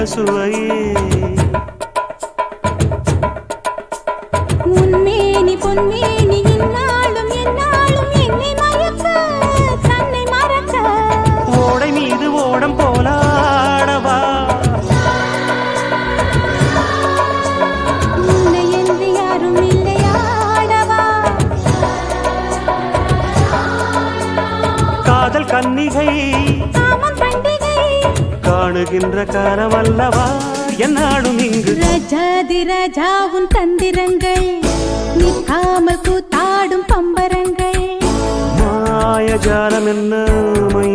சுவையே உன்மேனி பொன்மேனி இந்நாளும் எந்நாளும் என்னை மயக்க தன்னை மறக்க ஓடை மீது ஓடம் போலாடவா உன்னை என்று யாரும் இல்லையாடவா காதல் கன்னிகை காமம் பண்டிகை காணுகின்ற காலமல்லவா என்னாடும் இங்கு ரஜாதி ராஜாவும் தந்திரங்கள் நிற்காமல் கூத்தாடும் பம்பரங்கள் மாயஜாலம் என்ன மைய